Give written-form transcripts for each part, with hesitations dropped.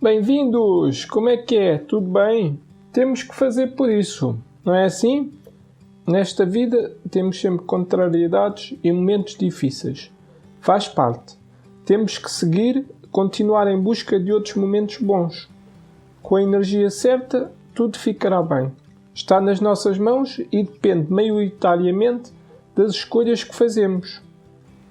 Bem-vindos! Como é que é? Tudo bem? Temos que fazer por isso, não é assim? Nesta vida temos sempre contrariedades e momentos difíceis. Faz parte. Temos que seguir, continuar em busca de outros momentos bons. Com a energia certa, tudo ficará bem. Está nas nossas mãos e depende maioritariamente das escolhas que fazemos.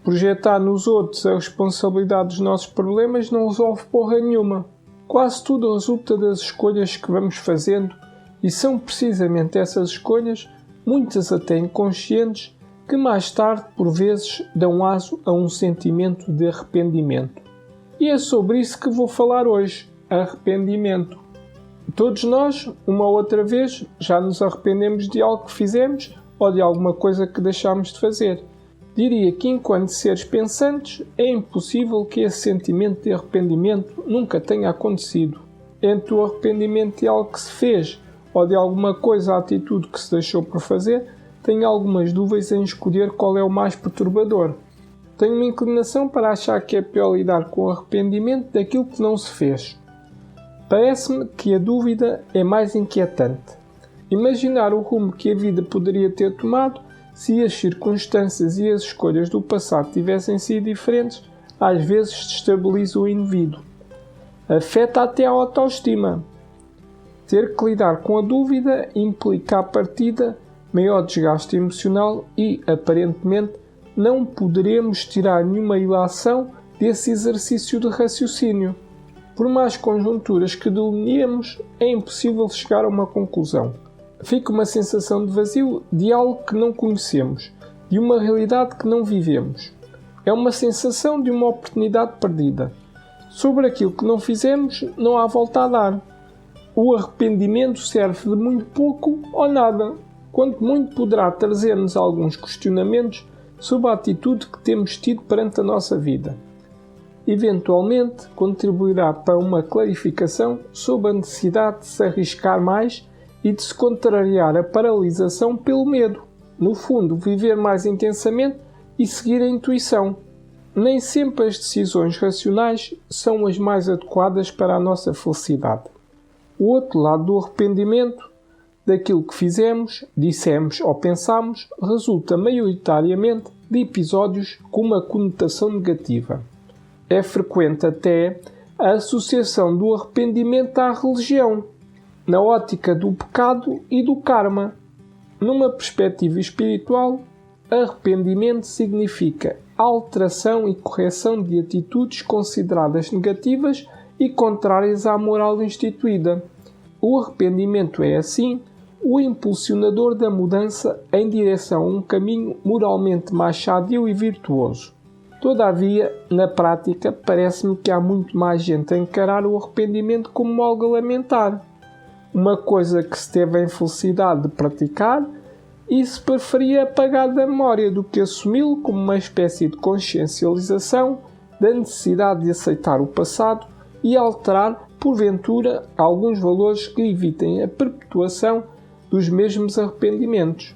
Projetar nos outros a responsabilidade dos nossos problemas não resolve porra nenhuma. Quase tudo resulta das escolhas que vamos fazendo e são precisamente essas escolhas, muitas até inconscientes, que mais tarde, por vezes, dão aso a um sentimento de arrependimento. E é sobre isso que vou falar hoje, arrependimento. Todos nós, uma ou outra vez, já nos arrependemos de algo que fizemos ou de alguma coisa que deixámos de fazer. Diria que, enquanto seres pensantes, é impossível que esse sentimento de arrependimento nunca tenha acontecido. Entre o arrependimento de algo que se fez ou de alguma coisa ou atitude que se deixou por fazer, tenho algumas dúvidas em escolher qual é o mais perturbador. Tenho uma inclinação para achar que é pior lidar com o arrependimento daquilo que não se fez. Parece-me que a dúvida é mais inquietante. Imaginar o rumo que a vida poderia ter tomado se as circunstâncias e as escolhas do passado tivessem sido diferentes, às vezes destabiliza o indivíduo. Afeta até a autoestima. Ter que lidar com a dúvida implica à partida maior desgaste emocional e, aparentemente, não poderemos tirar nenhuma ilação desse exercício de raciocínio. Por mais conjunturas que delineemos, é impossível chegar a uma conclusão. Fica uma sensação de vazio de algo que não conhecemos, de uma realidade que não vivemos. É uma sensação de uma oportunidade perdida. Sobre aquilo que não fizemos, não há volta a dar. O arrependimento serve de muito pouco ou nada. Quanto muito poderá trazer-nos alguns questionamentos sobre a atitude que temos tido perante a nossa vida. Eventualmente, contribuirá para uma clarificação sobre a necessidade de se arriscar mais e de se contrariar a paralisação pelo medo. No fundo, viver mais intensamente e seguir a intuição. Nem sempre as decisões racionais são as mais adequadas para a nossa felicidade. O outro lado do arrependimento, daquilo que fizemos, dissemos ou pensámos, resulta maioritariamente de episódios com uma conotação negativa. É frequente até a associação do arrependimento à religião, na ótica do pecado e do karma. Numa perspectiva espiritual, arrependimento significa alteração e correção de atitudes consideradas negativas e contrárias à moral instituída. O arrependimento é, assim, o impulsionador da mudança em direção a um caminho moralmente mais sadio e virtuoso. Todavia, na prática, parece-me que há muito mais gente a encarar o arrependimento como algo a lamentar. Uma coisa que se teve a infelicidade de praticar e se preferia apagar da memória do que assumi-lo como uma espécie de consciencialização da necessidade de aceitar o passado e alterar, porventura, alguns valores que evitem a perpetuação dos mesmos arrependimentos.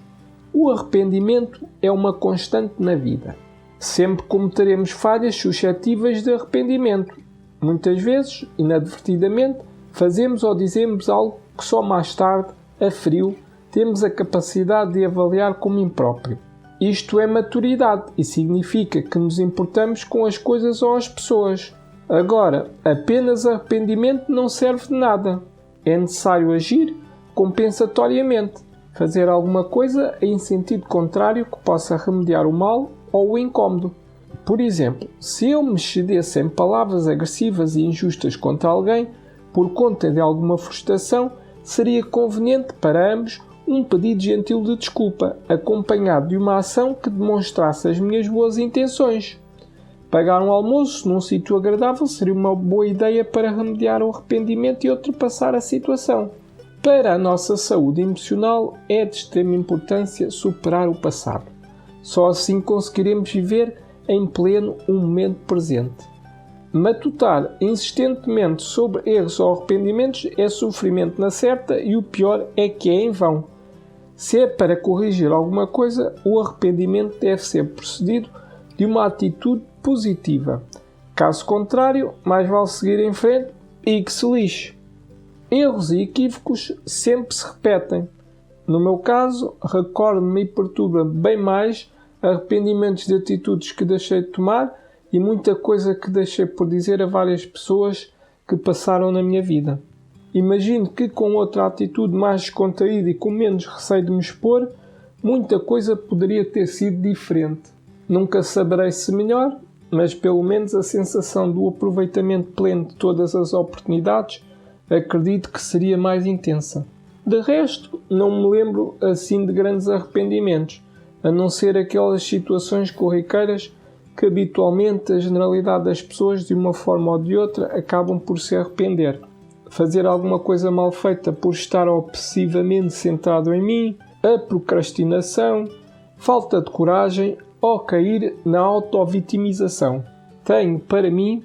O arrependimento é uma constante na vida. Sempre cometeremos falhas suscetíveis de arrependimento. Muitas vezes, inadvertidamente, fazemos ou dizemos algo que só mais tarde, a frio, temos a capacidade de avaliar como impróprio. Isto é maturidade e significa que nos importamos com as coisas ou as pessoas. Agora, apenas arrependimento não serve de nada. É necessário agir compensatoriamente, fazer alguma coisa em sentido contrário que possa remediar o mal ou o incómodo. Por exemplo, se eu me excedesse em palavras agressivas e injustas contra alguém, por conta de alguma frustração, seria conveniente para ambos um pedido gentil de desculpa, acompanhado de uma ação que demonstrasse as minhas boas intenções. Pagar um almoço num sítio agradável seria uma boa ideia para remediar o arrependimento e ultrapassar a situação. Para a nossa saúde emocional, é de extrema importância superar o passado. Só assim conseguiremos viver em pleno um momento presente. Matutar insistentemente sobre erros ou arrependimentos é sofrimento na certa e o pior é que é em vão. Se é para corrigir alguma coisa, o arrependimento deve ser precedido de uma atitude positiva. Caso contrário, mais vale seguir em frente e que se lixe. Erros e equívocos sempre se repetem. No meu caso, recordo-me e perturba bem mais arrependimentos de atitudes que deixei de tomar e muita coisa que deixei por dizer a várias pessoas que passaram na minha vida. Imagino que com outra atitude mais descontraída e com menos receio de me expor, muita coisa poderia ter sido diferente. Nunca saberei se melhor, mas pelo menos a sensação do aproveitamento pleno de todas as oportunidades acredito que seria mais intensa. De resto, não me lembro assim de grandes arrependimentos, a não ser aquelas situações corriqueiras que habitualmente a generalidade das pessoas, de uma forma ou de outra, acabam por se arrepender. Fazer alguma coisa mal feita por estar obsessivamente centrado em mim, a procrastinação, falta de coragem ou cair na autovitimização. Tenho, para mim,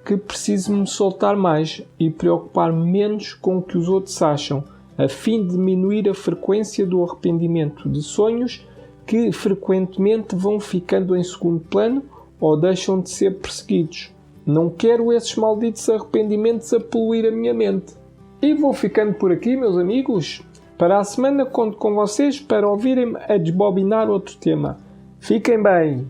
que preciso me soltar mais e preocupar-me menos com o que os outros acham, a fim de diminuir a frequência do arrependimento de sonhos que frequentemente vão ficando em segundo plano ou deixam de ser perseguidos. Não quero esses malditos arrependimentos a poluir a minha mente. E vou ficando por aqui, meus amigos. Para a semana conto com vocês para ouvirem-me a desbobinar outro tema. Fiquem bem!